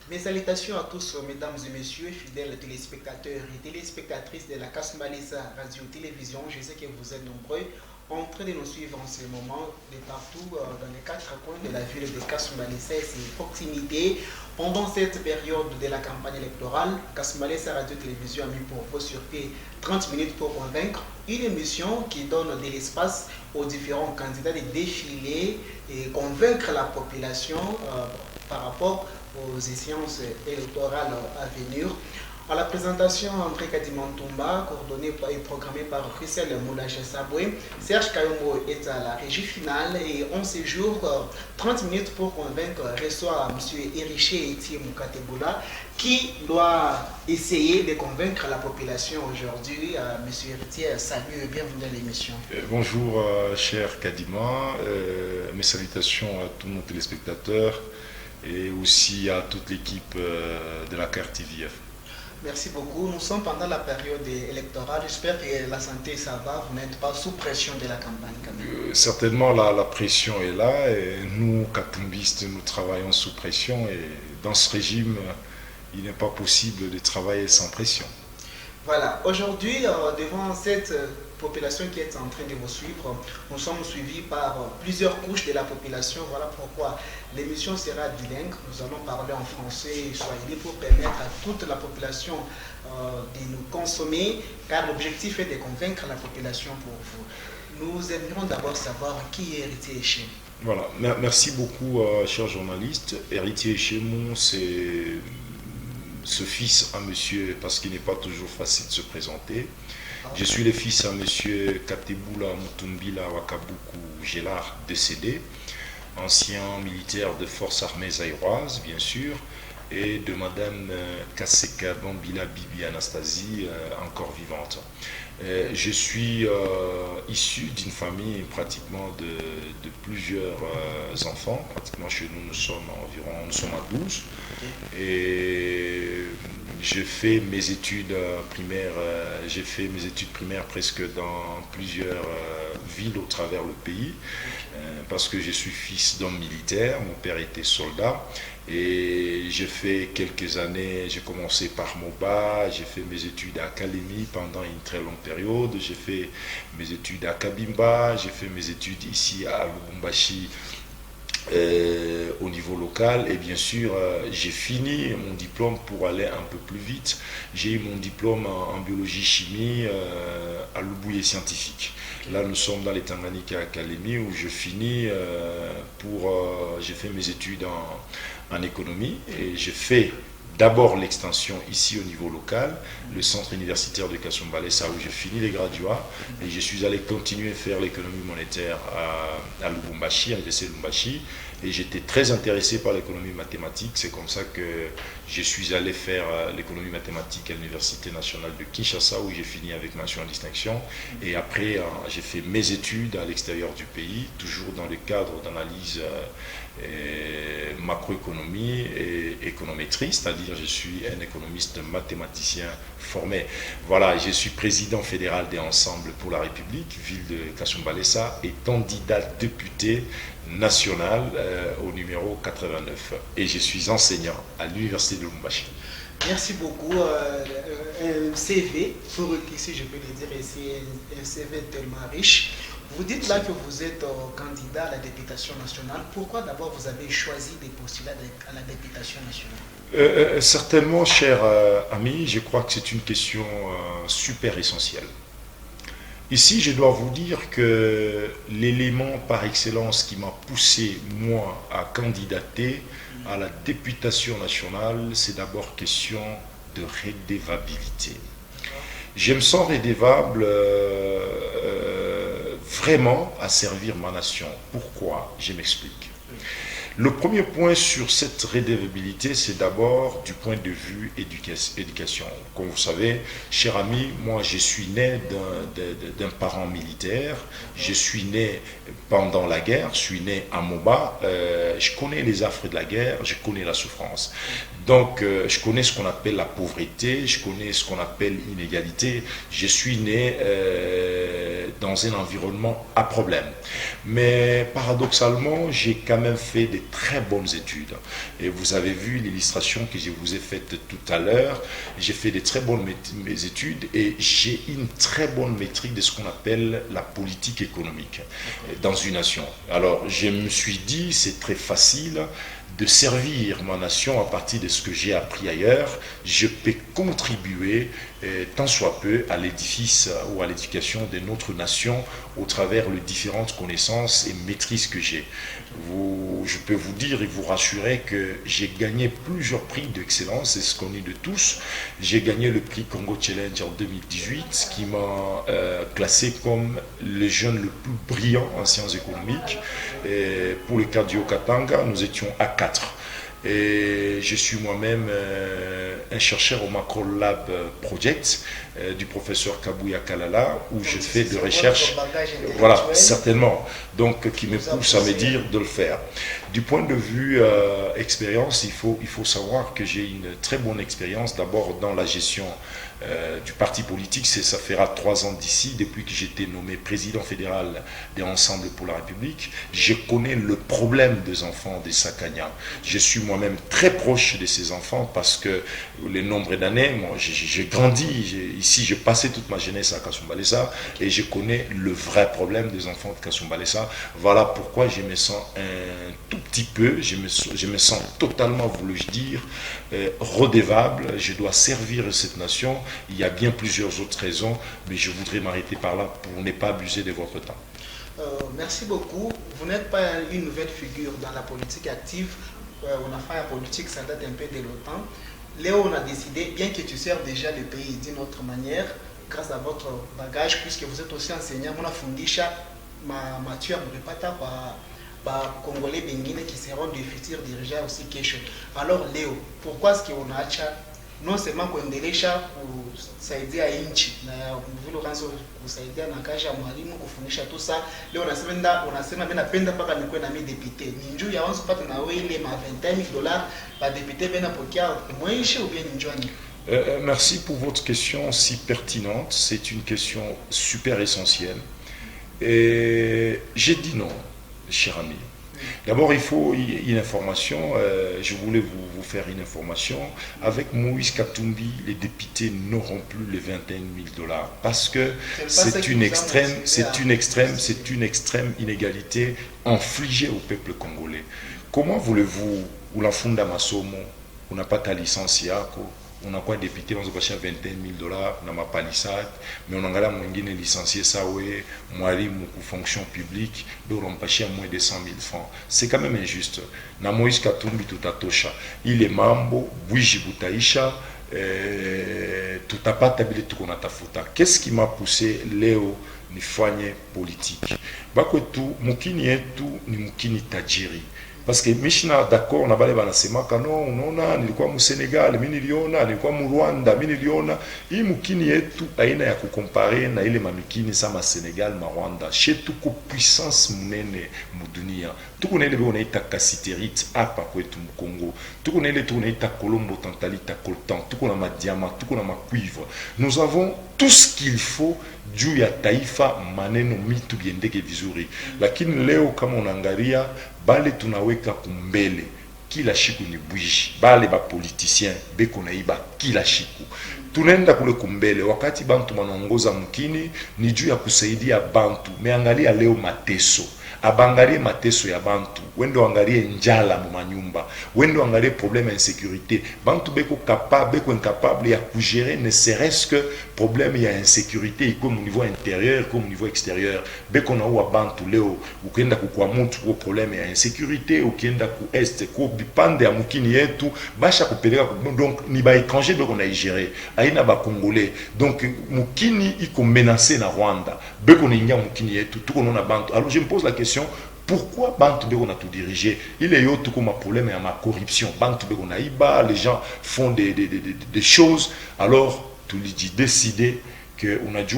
Mes salutations à tous, mesdames et messieurs, fidèles téléspectateurs et téléspectatrices de la Kasumbalesa Radio-Télévision. Je sais que vous êtes nombreux en train de nous suivre en ce moment de partout dans les quatre coins de la ville de Kasumbalesa et ses proximités. Pendant cette période de la campagne électorale, Kasumbalesa Radio-Télévision a mis pour vous sur pied 30 minutes pour convaincre, une émission qui donne de l'espace aux différents candidats de défiler et convaincre la population par rapport aux échéances électorales à venir. À la présentation, André Kadimantumba, coordonné et programmé par Christelle Moulache Saboué, Serge Kayombo est à la régie finale et on séjour 30 minutes pour convaincre reçoit M. Ériché Etier Moukateboula qui doit essayer de convaincre la population aujourd'hui. M. Etier, salut et bienvenue à l'émission. Bonjour cher Kadima, mes salutations à tous nos téléspectateurs et aussi à toute l'équipe de la carte TVF. Merci beaucoup. Nous sommes pendant la période électorale. J'espère que la santé, ça va. Vous n'êtes pas sous pression de la campagne quand même. Certainement, la pression est là. Et nous, Katumbistes, nous travaillons sous pression. Et dans ce régime, il n'est pas possible de travailler sans pression. Voilà. Aujourd'hui, devant cette population qui est en train de vous suivre, nous sommes suivis par plusieurs couches de la population. Voilà pourquoi l'émission sera bilingue. Nous allons parler en français et swahili pour permettre à toute la population de nous consommer, car l'objectif est de convaincre la population pour vous. Nous aimerions d'abord savoir qui est Héritier Eché. Voilà, merci beaucoup, cher journaliste. Héritier Echemon, c'est ce fils à monsieur, parce qu'il n'est pas toujours facile de se présenter. Je suis le fils à monsieur Kateboula Mutumbila Wakabuku Gélard, décédé, ancien militaire de forces armées zaïroises, bien sûr, et de madame Kaseka Bambila Bibi Anastasie, encore vivante. Je suis issu d'une famille pratiquement de plusieurs enfants. Pratiquement chez nous, nous sommes à 12. Et j'ai fait mes études primaires, presque dans plusieurs villes au travers le pays, parce que je suis fils d'homme militaire, mon père était soldat. Et j'ai fait quelques années, j'ai commencé par Moba, j'ai fait mes études à Kalemi pendant une très longue période, j'ai fait mes études à Kabimba, j'ai fait mes études ici à Lubumbashi au niveau local et bien sûr j'ai fini mon diplôme pour aller un peu plus vite. J'ai eu mon diplôme en biologie chimie à Lubouye scientifique. Là nous sommes dans les Tanganyika à Kalemi où je finis j'ai fait mes études en économie et j'ai fait d'abord l'extension ici au niveau local, le centre universitaire de Kasumbalesa où j'ai fini les graduats et je suis allé continuer à faire l'économie monétaire à Lubumbashi, à l'université de Lubumbashi, et j'étais très intéressé par l'économie mathématique. C'est comme ça que je suis allé faire l'économie mathématique à l'université nationale de Kinshasa où j'ai fini avec mention en distinction, et après j'ai fait mes études à l'extérieur du pays, toujours dans le cadre d'analyse macroéconomie et économétrie, c'est-à-dire je suis un économiste mathématicien formé. Voilà, je suis président fédéral des Ensembles pour la République, ville de Kasumbalesa, et candidat député national au numéro 89. Et je suis enseignant à l'université de Lubumbashi. Merci beaucoup. Un CV, pour ici je peux le dire, c'est un CV tellement riche. Vous dites là que vous êtes candidat à la députation nationale. Pourquoi d'abord vous avez choisi de postuler à la députation nationale? Certainement, cher ami, je crois que c'est une question super essentielle. Ici, je dois vous dire que l'élément par excellence qui m'a poussé, moi, à candidater à la députation nationale, c'est d'abord question de redevabilité. Je me sens redevable vraiment à servir ma nation. Pourquoi? Je m'explique. Le premier point sur cette redevabilité, c'est d'abord du point de vue éducation. Comme vous savez, cher ami, moi je suis né d'un parent militaire, je suis né pendant la guerre, je suis né à Moba, je connais les affres de la guerre, je connais la souffrance. Donc, je connais ce qu'on appelle la pauvreté, je connais ce qu'on appelle l'inégalité. Je suis né dans un environnement à problème. Mais paradoxalement, j'ai quand même fait des très bonnes études. Et vous avez vu l'illustration que je vous ai faite tout à l'heure. J'ai fait des très bonnes études et j'ai une très bonne maîtrise de ce qu'on appelle la politique économique dans une nation. Alors, je me suis dit, c'est très facile de servir ma nation à partir de ce que j'ai appris ailleurs. Je peux contribuer tant soit peu à l'édifice ou à l'éducation de notre nation au travers les différentes connaissances et maîtrises que j'ai. Je peux vous dire et vous rassurer que j'ai gagné plusieurs prix d'excellence, c'est ce qu'on dit de tous. J'ai gagné le prix Congo Challenge en 2018 qui m'a classé comme le jeune le plus brillant en sciences économiques. Et pour le Cardio Katanga, nous étions à 4. Et je suis moi-même un chercheur au Macro Lab Project du professeur Kabuya Kalala, où je fais de recherche, voilà, certainement, donc qui me pousse à me dire de le faire. Du point de vue expérience, il faut savoir que j'ai une très bonne expérience d'abord dans la gestion du parti politique. Ça fera 3 ans d'ici, depuis que j'étais nommé président fédéral des Ensembles pour la République. Je connais le problème des enfants des Sakanya. Je suis moi-même très proche de ces enfants parce que les nombres d'années, moi j'ai grandi, ici j'ai passé toute ma jeunesse à Kasumbalesa et je connais le vrai problème des enfants de Kasumbalesa. Voilà pourquoi je me sens un tout petit peu, je me sens totalement, voulais-je dire, redevable. Je dois servir cette nation. Il y a bien plusieurs autres raisons, mais je voudrais m'arrêter par là pour ne pas abuser de votre temps. Merci beaucoup. Vous n'êtes pas une nouvelle figure dans la politique active. On a fait la politique, ça date un peu de longtemps. Léo, on a décidé, bien que tu sers déjà le pays d'une autre manière, grâce à votre bagage, puisque vous êtes aussi enseignant, on a fondé ma mature de pata par Congolais Benguine qui seront des futurs dirigeants aussi kesho. Alors Léo, pourquoi est-ce qu'on a non seulement kuendelesha kusaidia nchi na vile ukanza kusaidia na kazi ya mwalimu kufundisha tu saa leo unasema mimi napenda mpaka nikuwe na mimi député ni njoo ya wanzo pata na wewe ile ma $20,000 ba député bena pokia mwisho ou bien njoni. Merci pour votre question si pertinente, c'est une question super essentielle et j'ai dit non, cher ami. D'abord, il faut une information, je voulais vous faire une information. Avec Moïse Katumbi, les députés n'auront plus les $21,000 parce que c'est une extrême inégalité infligée au peuple congolais. Comment voulez-vous, ou la Funda Masomo, on n'a pas ta licence Yako, on a quoi député, on se passe à $21,000, on n'a pas l'ISAC, mais on a un licencié ça, ouais, mwalimu ou fonction publique, donc on passe à moins de 100,000 francs. C'est quand même injuste. Na Moïse Katumbi tout à tosha, il est mambo, Bouiji Boutaïcha, tout à pas tabili tout qu'on a tafuta. Qu'est-ce qui m'a poussé Léo nifanye politique? Bako tout, mukini yetu ni mukini tajiri. Parce que Mishina, d'accord, on a balé banasema kano, unaona, nilikuwa mu Senegal, mimi niliona, nilikuwa mu Rwanda, mimi niliona. Hii mukini yetu aina ya kukompare na ile mamikini sama Senegal, ma Rwanda. Chez tuko puissance munene mu dunia. Tuko na ile unaita kasiterite hapa kwetu mu Congo. Tuko na ile tunaita Colombo tantalita coltan. Tuko na madiama, tuko na macuivre. Nous avons tout ce qu'il faut juu ya taifa maneno mitu biendeke vizuri. Lakini leo kama unaangalia bale tunaweka kumbele kila shiku ni bwishi, bale ba politicien beko naiba kila shiku tunaenda kule kumbele wakati bantu wanaongoza mkini ni juu ya kusaidia bantu. Meangalia leo mateso, abangalie mateso ya bantu, wendo angalie njala mu manyumba, wendo angalie problème ya insécurité. Bantu beko incapable ya kugérer ne serait-ce que problème ya insécurité comme au niveau intérieur comme au niveau extérieur. Beko na uwa bantu leo ukienda kwa mtu kwa problème ya insécurité, ukienda ku est ko bipande ya mukini yetu basha kupeleka. Donc ni ba étranger beko na gérer aina ba congolais. Donc mukini iko menacé na Rwanda, beko na ingia mukini yetu tuko na bantu. Alors je me pose la question, pourquoi Bantu Beko a tout dirigé? Il est tout comme un problème et ma corruption. Bantu Beko naïba, les gens font des choses. Alors, tu lui dis décider que on a dit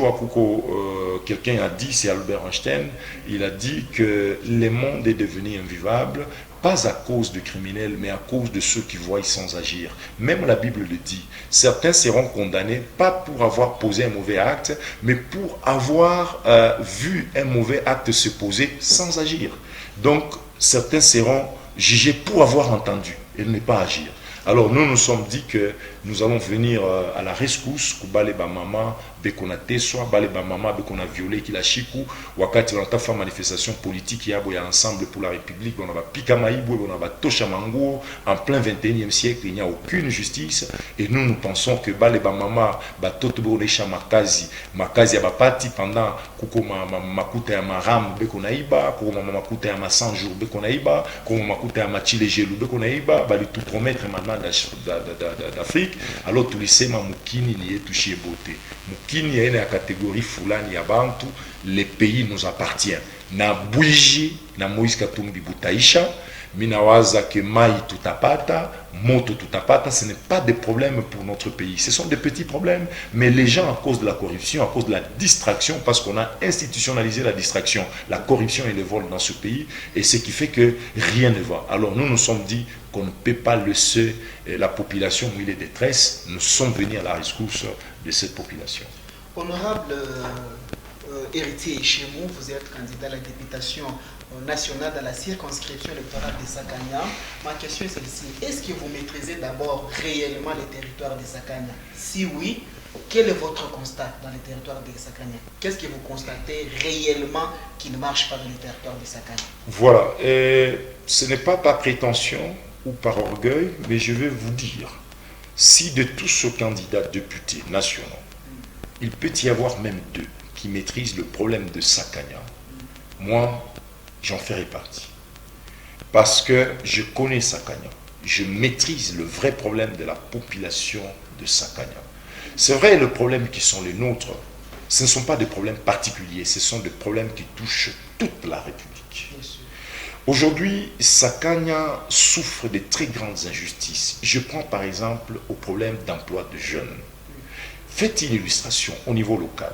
quelqu'un a dit, c'est Albert Einstein, il a dit que le monde est devenu invivable, pas à cause de criminels, mais à cause de ceux qui voient sans agir. Même la Bible le dit. Certains seront condamnés, pas pour avoir posé un mauvais acte, mais pour avoir vu un mauvais acte se poser sans agir. Donc, certains seront juger pour avoir entendu et ne pas agir. Alors nous nous sommes dit que nous allons venir à la rescousse, kubale ba mama bekona teswa, bale ba mama bekona violé kila chiku, wakati wanatafa manifestation politique yabo ya ensemble pour la République, on va pika maïbo, on va tosha mango, en plein 21e siècle, il n'y a aucune justice, et nous pensons que bale ba mama batoto bonesha makazi ya bapati pendant kuko makuta ya maram bekona iba, kuko makuta ya 100 jours bekona iba, kuko makuta ya machile gelu bekona iba, bali tout promettre maintenant d'Afrique. Alors tulisema mukini ni yetu shie bote. Mukini ya ene ya kategori fulani ya bantu, les pays nous appartient. Na bwiji na Moïse Katumbi butaisha, minawaza ke mai tutapata, moto tutapata, ce n'est pas des problèmes pour notre pays. Ce sont des petits problèmes, mais les gens, à cause de la corruption, à cause de la distraction, parce qu'on a institutionnalisé la distraction, la corruption et le vol dans ce pays, et ce qui fait que rien ne va. Alors nous nous sommes dit qu'on ne peut pas laisser la population mouiller de détresse. Nous sommes venus à la rescousse de cette population. Honorable héritier Chemou, vous êtes candidat à la députation nationale dans la circonscription électorale de Sakanya. Ma question est celle-ci. Est-ce que vous maîtrisez d'abord réellement les territoires de Sakanya? Si oui, quel est votre constat dans les territoires de Sakanya? Qu'est-ce que vous constatez réellement qui ne marche pas dans les territoires de Sakanya? Voilà. Ce n'est pas par prétention ou par orgueil, mais je vais vous dire, si de tous ces candidats députés nationaux, il peut y avoir même 2 qui maîtrisent le problème de Sakanya, moi, j'en ferai partie. Parce que je connais Sakanya, je maîtrise le vrai problème de la population de Sakanya. C'est vrai, les problèmes qui sont les nôtres, ce ne sont pas des problèmes particuliers, ce sont des problèmes qui touchent toute la République. Aujourd'hui, Sakanya souffre de très grandes injustices. Je prends par exemple au problème d'emploi de jeunes. Faites une illustration au niveau local.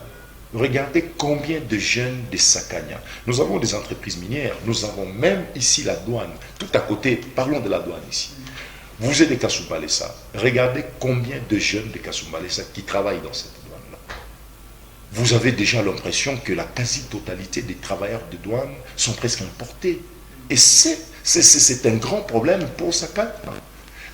Regardez combien de jeunes de Sakanya. Nous avons des entreprises minières, nous avons même ici la douane, tout à côté, parlons de la douane ici. Vous êtes de Kasumbalesa, regardez combien de jeunes de Kasumbalesa qui travaillent dans cette douane-là. Vous avez déjà l'impression que la quasi-totalité des travailleurs de douane sont presque importés. Et c'est un grand problème pour Sakanya.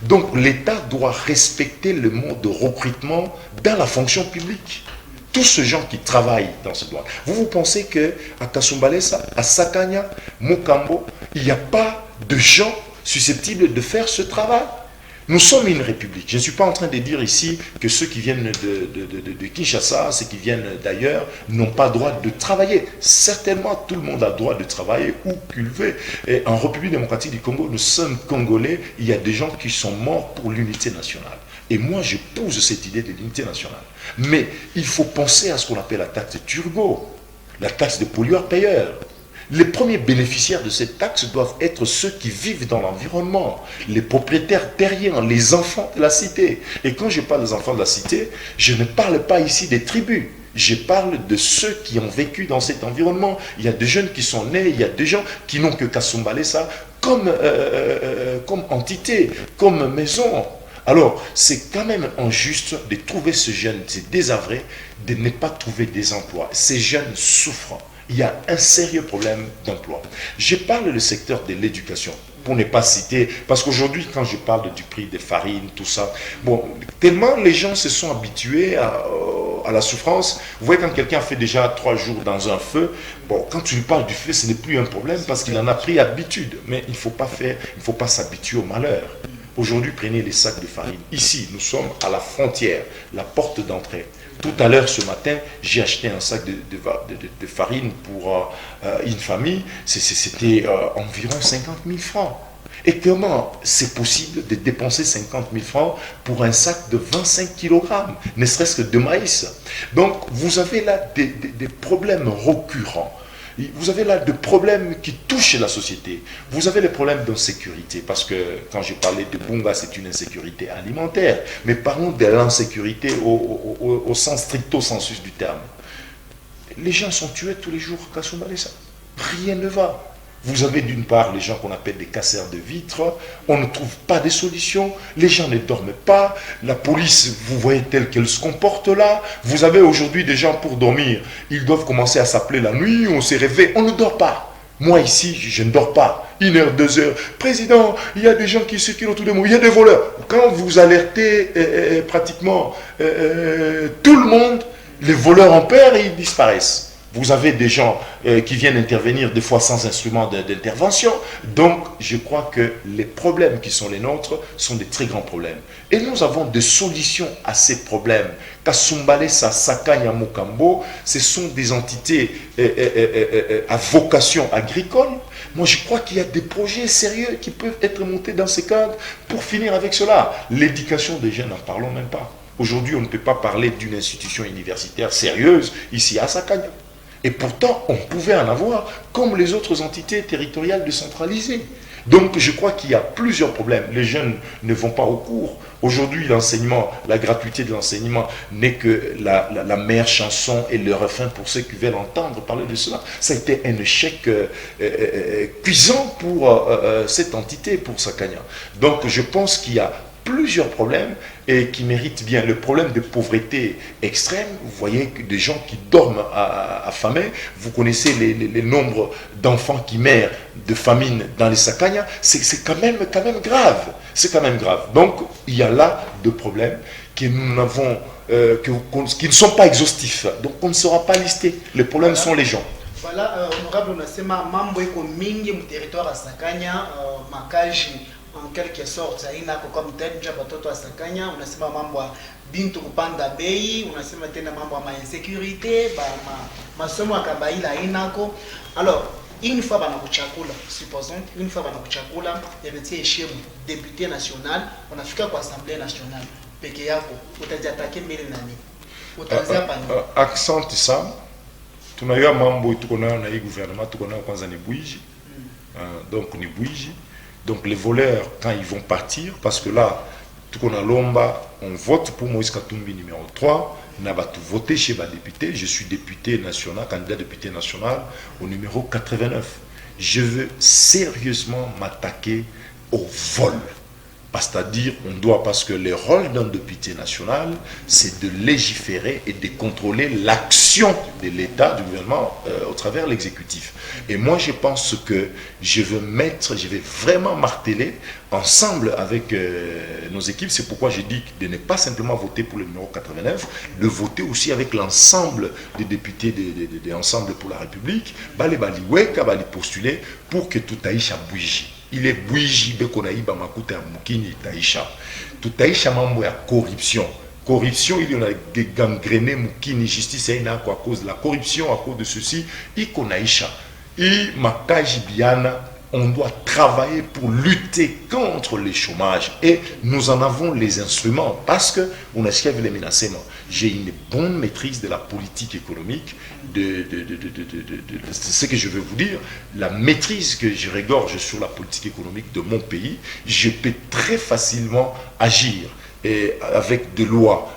Donc l'État doit respecter le mode de recrutement dans la fonction publique. Tous ces gens qui travaillent dans ce domaine. Vous pensez qu'à Kasumbalesa, à Sakanya, Mokambo, il n'y a pas de gens susceptibles de faire ce travail? Nous sommes une république. Je ne suis pas en train de dire ici que ceux qui viennent de Kinshasa, ceux qui viennent d'ailleurs, n'ont pas le droit de travailler. Certainement, tout le monde a le droit de travailler où qu'il veut. Et en République démocratique du Congo, nous sommes Congolais. Il y a des gens qui sont morts pour l'unité nationale. Et moi, je pose cette idée de l'unité nationale. Mais il faut penser à ce qu'on appelle la taxe de Turgot, la taxe de pollueur-payeur. Les premiers bénéficiaires de cette taxe doivent être ceux qui vivent dans l'environnement, les propriétaires terriens, les enfants de la cité. Et quand je parle des enfants de la cité, je ne parle pas ici des tribus. Je parle de ceux qui ont vécu dans cet environnement. Il y a des jeunes qui sont nés, il y a des gens qui n'ont que Kasumbalesa comme entité, comme maison. Alors, c'est quand même injuste de trouver ces jeunes, c'est désavoué de ne pas trouver des emplois. Ces jeunes souffrent. Il y a un sérieux problème d'emploi. Je parle du secteur de l'éducation, pour ne pas citer, parce qu'aujourd'hui, quand je parle du prix des farines, tout ça, bon, tellement les gens se sont habitués à la souffrance. Vous voyez, quand quelqu'un fait déjà 3 jours dans un feu, bon, quand tu lui parles du feu, ce n'est plus un problème parce qu'il en a pris habitude. Mais il ne faut pas s'habituer au malheur. Aujourd'hui, prenez les sacs de farine. Ici, nous sommes à la frontière, la porte d'entrée. Tout à l'heure, ce matin, j'ai acheté un sac de farine pour une famille. C'était environ 50 000 francs. Et comment c'est possible de dépenser 50 000 francs pour un sac de 25 kg, ne serait-ce que de maïs? Donc, vous avez là des problèmes récurrents. Vous avez là des problèmes qui touchent la société. Vous avez les problèmes d'insécurité, parce que quand je parlais de Bunga, c'est une insécurité alimentaire. Mais parlons de l'insécurité au sens stricto sensus du terme. Les gens sont tués tous les jours à Kasumbalesa. Rien ne va. Vous avez d'une part les gens qu'on appelle des casseurs de vitres, on ne trouve pas de solution, les gens ne dorment pas, la police, vous voyez telle qu'elle se comporte là, vous avez aujourd'hui des gens pour dormir, ils doivent commencer à s'appeler la nuit, on s'est réveillé, on ne dort pas. Moi ici, je ne dors pas. 1 heure, 2 heures. Président, il y a des gens qui circulent autour de moi. Il y a des voleurs. Quand vous alertez pratiquement tout le monde, les voleurs en perdent et ils disparaissent. Vous avez des gens qui viennent intervenir des fois sans instrument d'intervention. Donc, je crois que les problèmes qui sont les nôtres sont des très grands problèmes. Et nous avons des solutions à ces problèmes. Kasumbalesa, Sakanya, Mokambo, ce sont des entités à vocation agricole. Moi, je crois qu'il y a des projets sérieux qui peuvent être montés dans ces cadres pour finir avec cela. L'éducation des jeunes, n'en parlons même pas. Aujourd'hui, on ne peut pas parler d'une institution universitaire sérieuse ici à Sakanya. Et pourtant, on pouvait en avoir comme les autres entités territoriales décentralisées. Donc, je crois qu'il y a plusieurs problèmes. Les jeunes ne vont pas au cours. Aujourd'hui, l'enseignement, la gratuité de l'enseignement n'est que la meilleure chanson et le refrain pour ceux qui veulent entendre parler de cela. Ça a été un échec cuisant pour cette entité, pour Sakanya. Donc, je pense qu'il y a plusieurs problèmes et qui méritent bien. Le problème de pauvreté extrême, vous voyez que des gens qui dorment affamés, vous connaissez les nombres d'enfants qui meurent de famine dans les Sakanya, c'est quand même grave. C'est quand même grave. Donc, il y a là deux problèmes que nous n'avons, qui ne sont pas exhaustifs. Donc, on ne saura pas lister. Les problèmes sont les gens. Voilà, honorable, on a sema mambo eko mingi mu territoire à Sakanya, makaji en quelque sorte aina comme tête batoto à Sakanya, on a sema mambo bintu kupanda bei, on a sema tena mambo ma insécurité, masomo akabaila inako. Alors, une fois banakuchakula, supposons une fois banakuchakula, yebetie eshemu député national, on a fika kwa assemblée nationale. Peke yako, utaji attaquer mbele nani? Utaanzia pani. Accent ça. Tunayua mambo tuko nayo na hii gouvernement, tuko nayo kwanza ni bwiji. Donc ni bwiji. Donc les voleurs, quand ils vont partir, parce que là, tout qu'on a l'omba, on vote pour Moïse Katumbi numéro 3, on a tout voté chez les députés. Je suis député national, candidat député national au numéro 89. Je veux sérieusement m'attaquer au vol. C'est-à-dire, on doit, parce que le rôle d'un député national, c'est de légiférer et de contrôler l'action de l'État, du gouvernement, au travers de l'exécutif. Et moi, je pense que je vais vraiment marteler, ensemble avec nos équipes, c'est pourquoi j'ai dit de ne pas simplement voter pour le numéro 89, de voter aussi avec l'ensemble des députés de Ensemble pour la République, bali postuler pour que tout aille à bougie. Il est bougie bekonaïba makuta mukini taisha. Tout taisha mambo ya corruption. Corruption, il y en a gangréné mukini justice à cause de la corruption, à cause de ceci, il konaisha. Et makaji biana, on doit travailler pour lutter contre le chômage et nous en avons les instruments parce que on a les menaces. J'ai une bonne maîtrise de la politique économique, de ce que je veux vous dire, la maîtrise que je regorge sur la politique économique de mon pays, je peux très facilement agir et avec des lois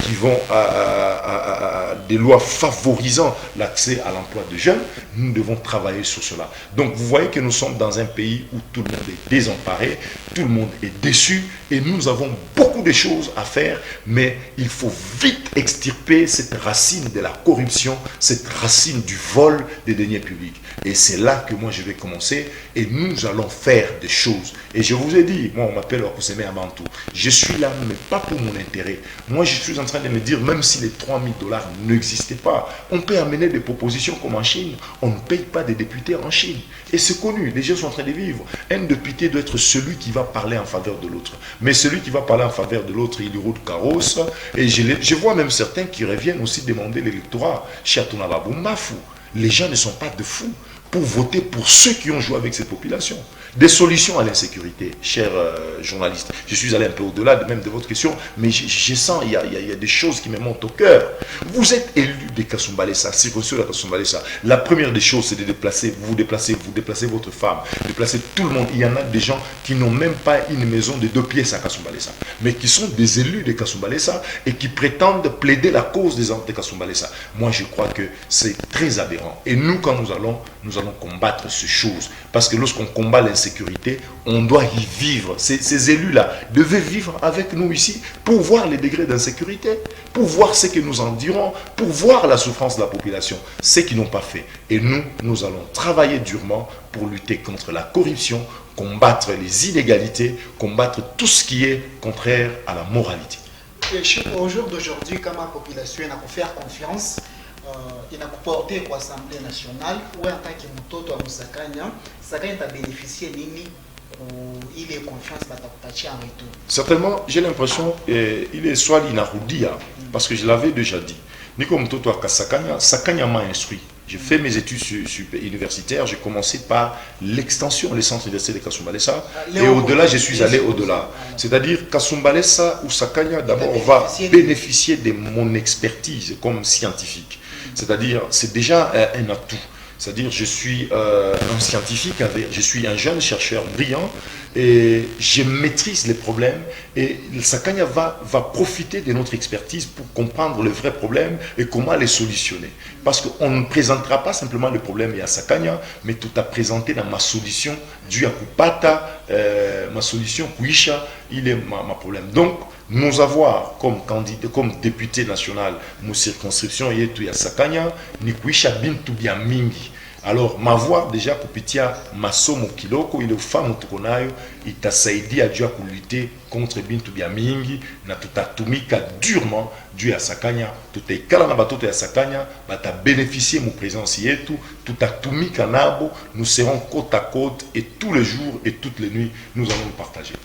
qui vont des lois favorisant l'accès à l'emploi de jeunes, nous devons travailler sur cela. Donc vous voyez que nous sommes dans un pays où tout le monde est désemparé, tout le monde est déçu et nous avons beaucoup de choses à faire, mais il faut vite extirper cette racine de la corruption, cette racine du vol des deniers publics. Et c'est là que moi je vais commencer et nous allons faire des choses. Et je vous ai dit, moi on m'appelle Okuseme Amantou, je suis là mais pas pour mon intérêt. Moi je suis en train de me dire, même si les $3 000 n'existaient pas, on peut amener des propositions comme en Chine. On ne paye pas des députés en Chine. Et c'est connu, les gens sont en train de vivre. Un député doit être celui qui va parler en faveur de l'autre. Mais celui qui va parler en faveur de l'autre, il roule carrosse. Et je vois même certains qui reviennent aussi demander l'électorat chez Atunababou Mafou. Les gens ne sont pas de fous pour voter pour ceux qui ont joué avec cette population. Des solutions à l'insécurité, chers journalistes. Je suis allé un peu au-delà même de votre question, mais je sens il y a des choses qui me montent au cœur. Vous êtes élu de Kasumbalesa, circonscription de Kasumbalesa. La première des choses, c'est de vous déplacer votre femme, déplacer tout le monde. Il y en a des gens qui n'ont même pas une maison de 2 pièces à Kasumbalesa, mais qui sont des élus de Kasumbalesa et qui prétendent plaider la cause des gens de Kasumbalesa. Moi, je crois que c'est très aberrant. Et nous, quand nous allons nous allons combattre ces choses. Parce que lorsqu'on combat l'insécurité, on doit y vivre. Ces élus-là devaient vivre avec nous ici pour voir les degrés d'insécurité, pour voir ce que nous en dirons, pour voir la souffrance de la population, ce qu'ils n'ont pas fait. Et nous allons travailler durement pour lutter contre la corruption, combattre les inégalités, combattre tout ce qui est contraire à la moralité. Au jour d'aujourd'hui, quand ma population a faire confiance, il a porté pour l'Assemblée nationale, ou en tant que Mutoto à Moussakanya, Sakanya a bénéficié nini il est confiance en retour. Certainement, j'ai l'impression il est soit l'inaroudia, parce que je l'avais déjà dit. Nico Mutoto à Sakanya, Sakanya m'a instruit. J'ai fait mes études universitaires, j'ai commencé par l'extension, les centres universitaires de Kasumbalesa, et au-delà, je suis allé au-delà. C'est-à-dire, Kasumbalesa ou Sakanya, d'abord, va bénéficier de mon expertise comme scientifique. C'est-à-dire, c'est déjà un atout. C'est-à-dire, je suis un scientifique, je suis un jeune chercheur brillant et je maîtrise les problèmes. Et Sakanya va profiter de notre expertise pour comprendre le vrai problème et comment les solutionner. Parce qu'on ne présentera pas simplement le problème à Sakanya, mais tout à présenter dans ma solution du Akupata, ma solution Kuisha, il est ma problème. Donc, nous avoir comme candidat, comme député national, mon circonscription yetu ya Sakanya, ni Kuisha bintu bia mingi. Alors, m'avoir déjà kupitia masomo kiloko, ile ufamu tukonayo, itasaidia juu ya lutter contre bintu bia mingi, na tutatumika durement juu ya Sakanya, tutaikala na batoto ya Sakanya, bata bénéficier mon présence yetu, tutatumika nabo, nous serons côte à côte et tous les jours et toutes les nuits, nous allons nous partager.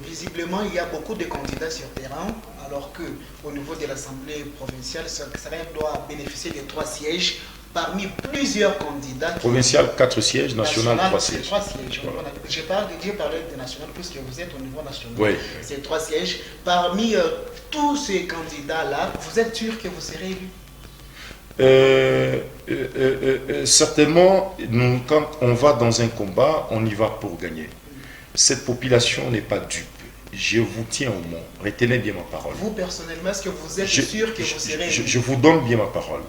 Visiblement, il y a beaucoup de candidats sur terrain, alors qu'au niveau de l'Assemblée provinciale, Sakanya doit bénéficier de 3 sièges. Parmi plusieurs candidats. Provincial, 4 sièges, national, 3 sièges. 3 sièges. Voilà. J'ai parlé de national puisque vous êtes au niveau national. Oui. C'est 3 sièges. Parmi tous ces candidats-là, vous êtes sûr que vous serez élu? Certainement, quand on va dans un combat, on y va pour gagner. Cette population n'est pas dupe. Je vous tiens au mot. Retenez bien ma parole. Vous, personnellement, est-ce que vous êtes sûr que vous serez élu? Je vous donne bien ma parole.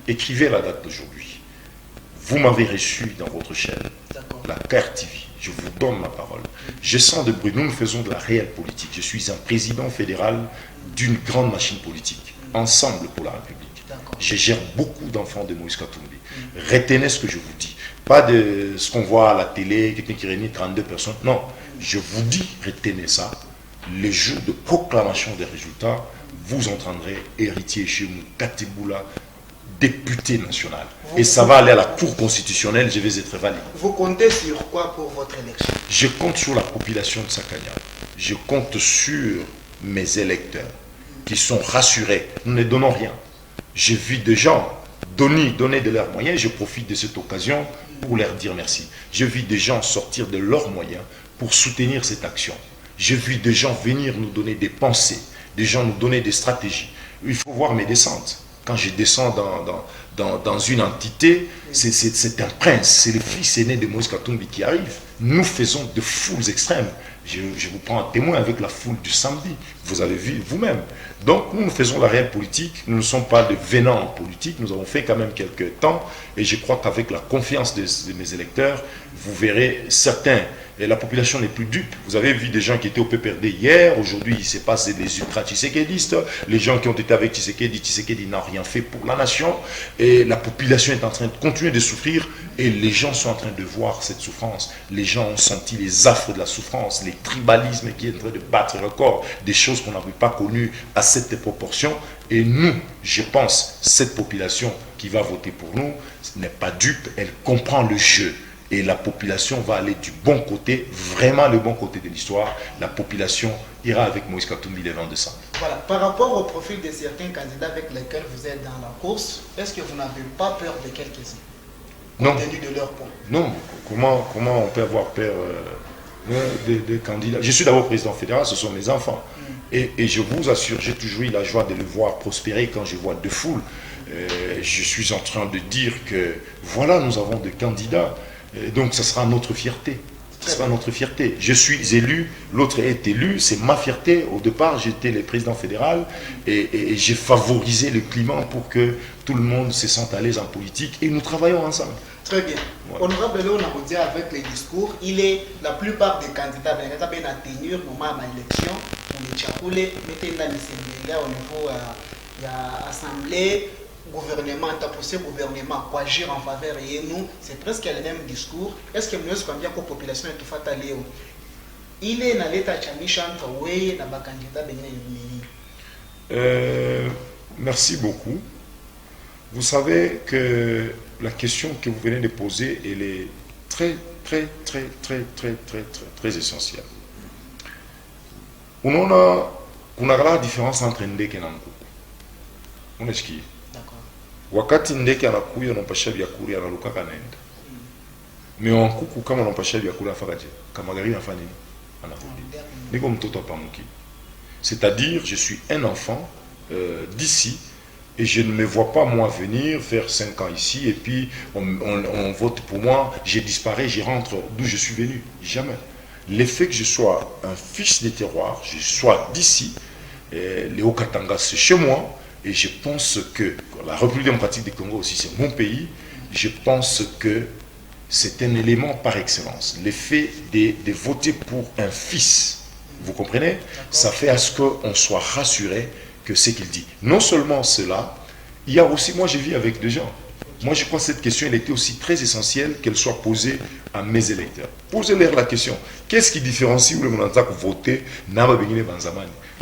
Écrivez la date d'aujourd'hui. Vous m'avez reçu dans votre chaîne, la carte TV. Je vous donne ma parole. Je sens de bruit. Nous faisons de la réelle politique. Je suis un président fédéral d'une grande machine politique. Ensemble pour la République. Je gère beaucoup d'enfants de Moïse Katumbi. Retenez ce que je vous dis. Pas de ce qu'on voit à la télé, quelqu'un qui réunit 32 personnes. Non, je vous dis, retenez ça. Le jour de proclamation des résultats, vous entendrez héritier chez nous, Kateboula, député national. Et ça va aller à la Cour constitutionnelle, je vais être validé. Vous comptez sur quoi pour votre élection? Je compte sur la population de Sakanya. Je compte sur mes électeurs qui sont rassurés. Nous ne donnons rien. Je vis des gens donner de leurs moyens. Je profite de cette occasion pour leur dire merci. Je vis des gens sortir de leurs moyens pour soutenir cette action. Je vis des gens venir nous donner des pensées, des gens nous donner des stratégies. Il faut voir mes descentes. Quand je descends dans une entité, c'est un prince, c'est le fils aîné de Moïse Katumbi qui arrive. Nous faisons de foules extrêmes. Je vous prends un témoin avec la foule du samedi. Vous avez vu vous-même. Donc nous faisons la réelle politique. Nous ne sommes pas de venants en politique. Nous avons fait quand même quelques temps. Et je crois qu'avec la confiance de mes électeurs, vous verrez certains. Et la population n'est plus dupe. Vous avez vu des gens qui étaient au PPRD hier. Aujourd'hui, il se passe des ultra-tshisekédistes. Les gens qui ont été avec Tshisekedi n'a rien fait pour la nation. Et la population est en train de continuer de souffrir. Et les gens sont en train de voir cette souffrance. Les gens ont senti les affres de la souffrance, les tribalismes qui est en train de battre record, des choses qu'on n'avait pas connues à cette proportion. Et nous, je pense, cette population qui va voter pour nous n'est pas dupe. Elle comprend le jeu. Et la population va aller du bon côté, vraiment le bon côté de l'histoire. La population ira avec Moïse Katumbi le 20 décembre. Voilà. Par rapport au profil de certains candidats avec lesquels vous êtes dans la course, est-ce que vous n'avez pas peur de quelques-uns? Non. Compte tenu de leur poids. Non. Comment on peut avoir peur des candidats? Je suis d'abord président fédéral, ce sont mes enfants. Et je vous assure, j'ai toujours eu la joie de le voir prospérer quand je vois deux foules. Je suis en train de dire que voilà, nous avons des candidats. Et donc, ce sera notre fierté. C'est pas notre fierté. Je suis élu, l'autre est élu, c'est ma fierté. Au départ, j'étais le président fédéral et j'ai favorisé le climat pour que tout le monde se sente à l'aise en politique et nous travaillons ensemble. Très bien. Voilà. Honorable Léon Nabodia, avec les discours, la plupart des candidats viennent à tenir au moment de l'élection pour les Tchakoulé, mettez dans les au niveau de l'Assemblée, gouvernement, le gouvernement pour agir en faveur et nous, c'est presque le même discours. Est-ce que nous sommes bien que la population est tout faite à Léo? Il est dans l'état de Chamishan, oui, dans le candidat merci beaucoup. Vous savez que la question que vous venez de poser, elle est très essentielle. On a la différence entre Ndeke et Nankuku. On est ce qui est. Wakati Ndeke anakuya anampasha vyakula analuka kanaenda. Mais Nkuku kama anampasha vyakula afakaje? Kama gari afanya nini? Anarudi. Niko mtoto pamuki. C'est-à-dire, je suis un enfant d'ici. Et je ne me vois pas, moi, venir faire 5 ans ici, et puis on vote pour moi, je disparais, je rentre d'où je suis venu. Jamais. Le fait que je sois un fils des terroirs, je sois d'ici, Léo Katanga, c'est chez moi, et je pense que la République démocratique du Congo aussi, c'est mon pays, je pense que c'est un élément par excellence. Le fait de voter pour un fils, vous comprenez, ça fait à ce qu'on soit rassuré que ce qu'il dit. Non seulement cela, il y a aussi, moi je vis avec des gens. Moi je crois que cette question, elle était aussi très essentielle qu'elle soit posée à mes électeurs. Posez-leur la question. Qu'est-ce qui différencie le Monantak voter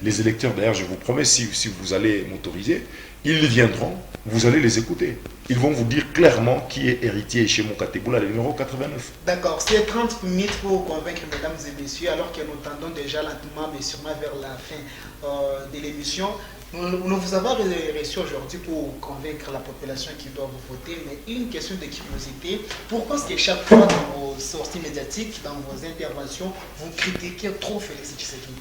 les électeurs, d'ailleurs, je vous promets, si vous allez m'autoriser, ils viendront, vous allez les écouter. Ils vont vous dire clairement qui est héritier chez Mokateboula, le numéro 89. D'accord, c'est 30 minutes pour convaincre mesdames et messieurs, alors que nous tendons déjà lentement, mais sûrement vers la fin de l'émission. Nous vous avons reçu aujourd'hui pour convaincre la population qui doit vous voter, mais une question de curiosité. Pourquoi est-ce que chaque fois dans vos sorties médiatiques, dans vos interventions, vous critiquez trop Félix Tshisekedi?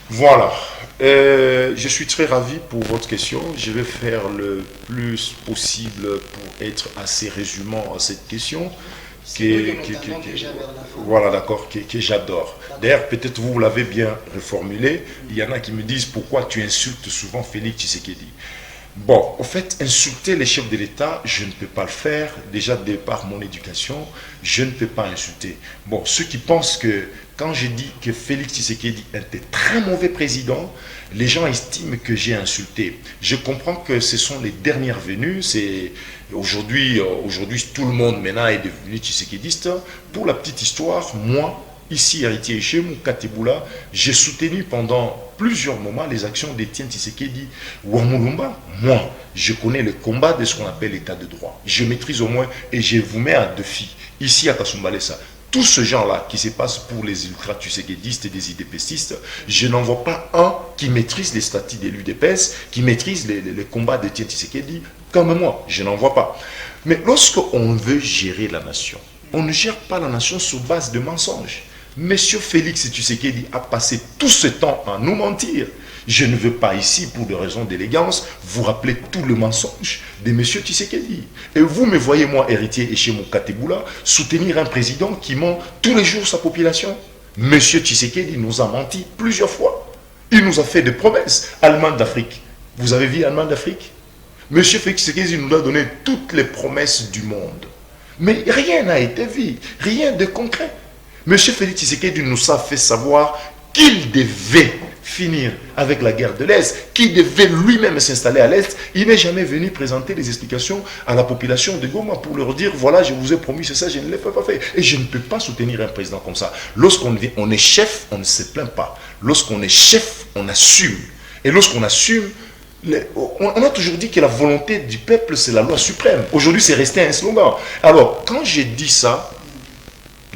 Voilà, je suis très ravi pour votre question. Je vais faire le plus possible pour être assez résumant à cette question. Voilà, d'accord, que j'adore. D'ailleurs, peut-être vous l'avez bien reformulé. Il y en a qui me disent pourquoi tu insultes souvent Félix Tshisekedi. Bon, en fait, insulter les chefs de l'État, je ne peux pas le faire. Déjà, de par mon éducation, je ne peux pas insulter. Bon, ceux qui pensent que quand je dis que Félix Tshisekedi est un très mauvais président, les gens estiment que j'ai insulté. Je comprends que ce sont les dernières venues. Aujourd'hui, tout le monde maintenant est devenu tshisekédiste. Pour la petite histoire, moi, ici, héritier chez Mokateboula, j'ai soutenu pendant plusieurs moments les actions d'Étienne Tshisekedi. Ouamulumba, moi, je connais le combat de ce qu'on appelle l'état de droit. Je maîtrise au moins et je vous mets à défi. Ici à Kasumbalesa, tout ce genre-là qui se passe pour les ultra-tshisekédistes et des idépestistes, je n'en vois pas un qui maîtrise les statuts de l'UDPS, qui maîtrise les combats d'Étienne Tshisekedi, comme moi. Je n'en vois pas. Mais lorsqu'on veut gérer la nation, on ne gère pas la nation sur base de mensonges. Monsieur Félix Tshisekedi a passé tout ce temps à nous mentir. Je ne veux pas ici, pour des raisons d'élégance, vous rappeler tout le mensonge de monsieur Tshisekedi. Et vous me voyez, moi, héritier et chez Mokateboula, soutenir un président qui ment tous les jours sa population. Monsieur Tshisekedi nous a menti plusieurs fois. Il nous a fait des promesses. Allemagne d'Afrique. Vous avez vu Allemagne d'Afrique? Monsieur Félix Tshisekedi nous a donné toutes les promesses du monde. Mais rien n'a été vu. Rien de concret. Monsieur Félix Tshisekedi nous a fait savoir qu'il devait finir avec la guerre de l'Est, qu'il devait lui-même s'installer à l'Est. Il n'est jamais venu présenter des explications à la population de Goma pour leur dire, voilà, je vous ai promis, c'est ça, je ne l'ai pas fait. Et je ne peux pas soutenir un président comme ça. Lorsqu'on est chef, on ne se plaint pas. Lorsqu'on est chef, on assume. Et lorsqu'on assume, on a toujours dit que la volonté du peuple, c'est la loi suprême. Aujourd'hui, c'est resté un slogan. Alors, quand j'ai dit ça,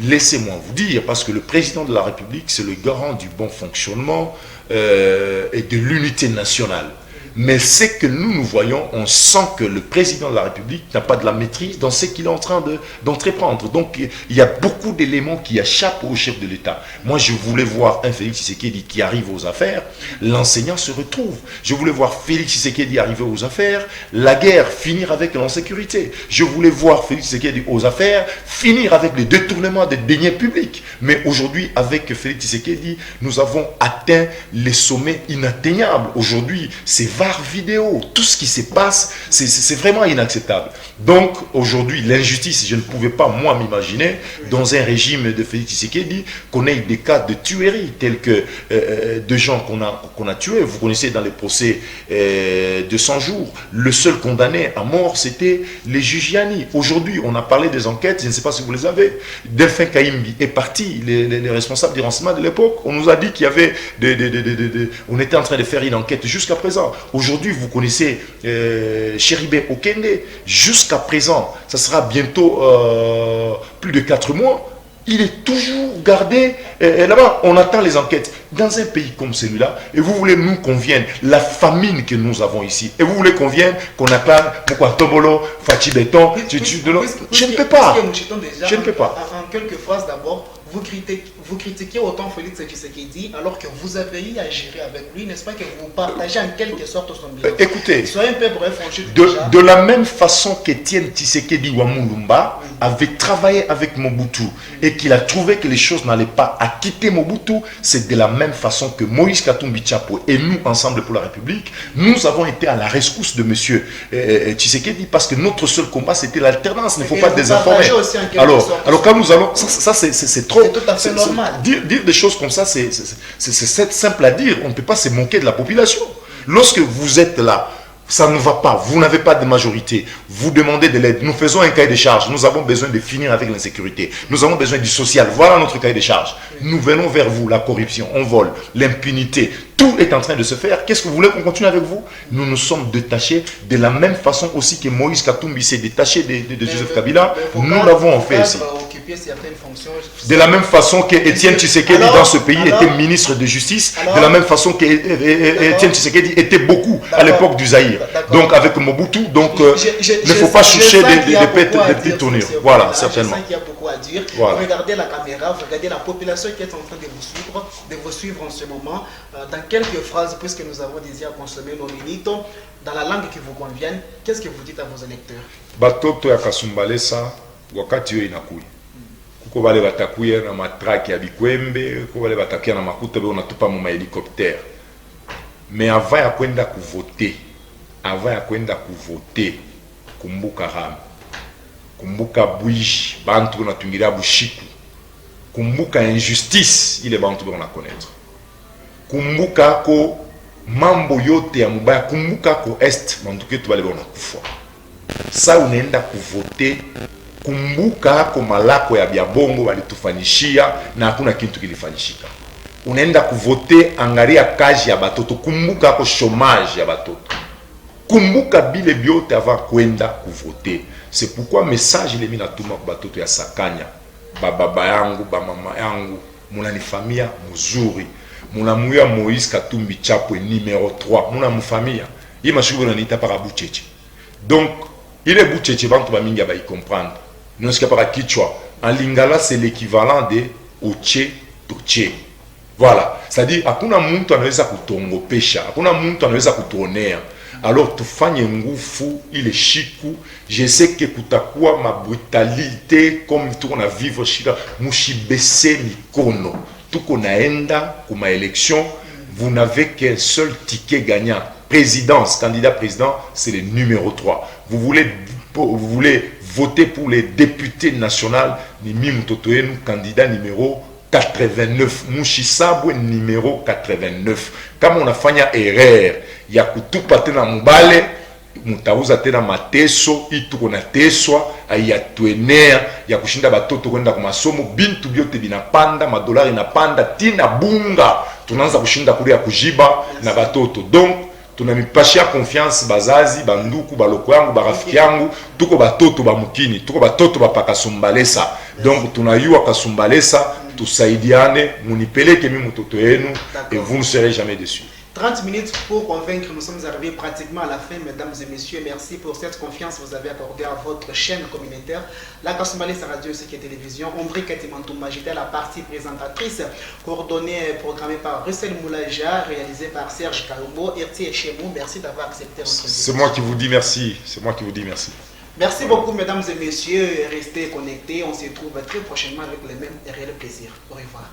laissez-moi vous dire, parce que le président de la République, c'est le garant du bon fonctionnement et de l'unité nationale. Mais ce que nous voyons, on sent que le président de la République n'a pas de la maîtrise dans ce qu'il est en train d'entreprendre. Donc, il y a beaucoup d'éléments qui échappent au chef de l'État. Moi, je voulais voir un Félix Tshisekedi qui arrive aux affaires, l'enseignant se retrouve. Je voulais voir Félix Tshisekedi arriver aux affaires, la guerre finir avec l'insécurité. Je voulais voir Félix Tshisekedi aux affaires, finir avec les détournements des deniers publics. Mais aujourd'hui, avec Félix Tshisekedi, nous avons atteint les sommets inatteignables. Aujourd'hui, c'est VAR vidéo. Tout ce qui se passe, c'est vraiment inacceptable. Donc, aujourd'hui, l'injustice, je ne pouvais pas, moi, m'imaginer, dans un régime de Félix Tshisekedi, qu'on ait des cas de tuerie, tels que de gens qu'on a tués. Vous connaissez dans les procès de 100 jours, le seul condamné à mort, c'était les Jugiani. Aujourd'hui, on a parlé des enquêtes, je ne sais pas si vous les avez. Delphin Kaimbi est parti, les responsables du renseignement de l'époque. On nous a dit qu'il y avait on était en train de faire une enquête jusqu'à présent. Aujourd'hui, vous connaissez Chéribé Okende. Jusqu'à présent, ça sera bientôt plus de 4 mois. Il est toujours gardé là-bas. On attend les enquêtes. Dans un pays comme celui-là, et vous voulez nous qu'on vienne, la famine que nous avons ici, et vous voulez qu'on vienne, qu'on acclame, pourquoi Tobolo, Fachi Béton, je ne peux pas. Je ne peux pas. En quelques phrases d'abord, vous critiquez autant Félix Tshisekedi alors que vous avez eu à gérer avec lui, n'est-ce pas, que vous partagez en quelque sorte son bilan. Écoutez, soyez un peu bref, de la même façon qu'Étienne Tshisekedi Wamulumba avait travaillé avec Mobutu et qu'il a trouvé que les choses n'allaient pas à quitter Mobutu, c'est de la même façon que Moïse Katumbi Tchapo et nous, Ensemble pour la République, nous avons été à la rescousse de monsieur Tshisekedi parce que notre seul combat c'était l'alternance, il ne faut pas désinformer. Alors quand nous allons, ça c'est trop. C'est tout à fait normal. Dire des choses comme ça, c'est simple à dire. On ne peut pas se moquer de la population. Lorsque vous êtes là, ça ne va pas, vous n'avez pas de majorité, vous demandez de l'aide, nous faisons un cahier de charges, nous avons besoin de finir avec l'insécurité, nous avons besoin du social, voilà notre cahier de charges. Nous venons vers vous, la corruption, on vole, l'impunité, tout est en train de se faire. Qu'est-ce que vous voulez qu'on continue avec vous? Nous nous sommes détachés de la même façon aussi que Moïse Katumbi s'est détaché de Joseph Kabila, nous l'avons fait ici. De la même façon que Étienne Tshisekedi dans ce pays était ministre de justice, de la même façon que Étienne Tshisekedi était beaucoup à l'époque du Zaïre. Donc avec Mobutu, donc il ne faut pas chercher des petites tournures. Voilà, certainement. Je sais qu'il y a beaucoup à dire. Voilà. Regardez la caméra, regardez la population qui est en train de vous suivre en ce moment. Dans quelques phrases, puisque nous avons déjà consommé nos minutes, dans la langue qui vous convienne, qu'est-ce que vous dites à vos électeurs? Batoto ya Kasumbalesa, wakati yo inakui. Kuko bale batakuya na matraki ya bikwembe, kuko bale batakuya na makuta be unatupa mu helicoptère. Mais avant ya kwenda kuvoter, kumbuka Ram, kumbuka Bouiji, bantu natungira bushiku, kumbuka injustice ile bantu bana connaître, kumbuka ko mambo yote ya mubaya, kumbuka ko est bantu ketu bale bana kufa. Sa unaenda kuvoter, kumbuka ko malako ya biabongo walitufanyishia na hakuna kitu kilifanyishika. Unaenda kuvoter, angalia kazi ya batoto, kumbuka ko chômage ya batoto. Kumbuka bile biote avant kwenda kuvoter. C'est pourquoi message il est mis na tuma kwa batoto ya Sakanya. Baba yangu, mama yangu, muna ni familia mzuri. Muna muya Moïse Katumbi Tchapo numéro 3. Muna mu familia. Yi mashugo na nita para Bucheche. Donc, il est Bucheche bantu ba mingi ba y comprendre. Nous ce para Kichwa. En lingala c'est l'équivalent de Oche Toche. Voilà. C'est-à-dire hakuna mtu anaweza kutongopesha, hakuna mtu anaweza kutuonea. Alors tufanye ngufu ile shiku. Je sais que kutakuwa ma brutalité comme tuko na vivre shida mushibese mikono. Tuko naenda kuma élection, vous n'avez qu'un seul ticket gagnant. Présidence, candidat président, c'est le numéro 3. Vous voulez voter pour les députés nationaux, Nimi Mutotoenu, candidat numéro 89. Mushisabwe numéro 89. Comme on a fait une erreur, il y a kutupa tena mubale, mutauza tena mateso, ituko na teswa, ya tuenea, ya kushinda batoto kwenda kwa masomo, bintu byote binapanda, madolari inapanda, tina bunga, tunaanza kushinda kulia kujiba na batoto. Donc, tunamipashia confiance bazazi, banduku, baloko yangu, barafiki yangu, tuko batoto ba mukini, tuko batoto ba pakasumbalesa. Donc, tunayua kasumbalesa, tusaidiane, munipeleke mi mutoto yenu, et vous ne serez jamais déçus. 30 minutes pour convaincre, nous sommes arrivés pratiquement à la fin, mesdames et messieurs. Merci pour cette confiance que vous avez accordée à votre chaîne communautaire, la Kasumbalesa Radio et Télévision. André Katimantouma, j'étais la partie présentatrice, coordonnée et programmée par Russell Moulaja, réalisée par Serge Kaoubo, RT et Chemou. Merci d'avoir accepté notre invitation. C'est moi qui vous dis merci. C'est moi qui vous dis merci. Merci beaucoup, mesdames et messieurs. Restez connectés. On se retrouve très prochainement avec le même et réel plaisir. Au revoir.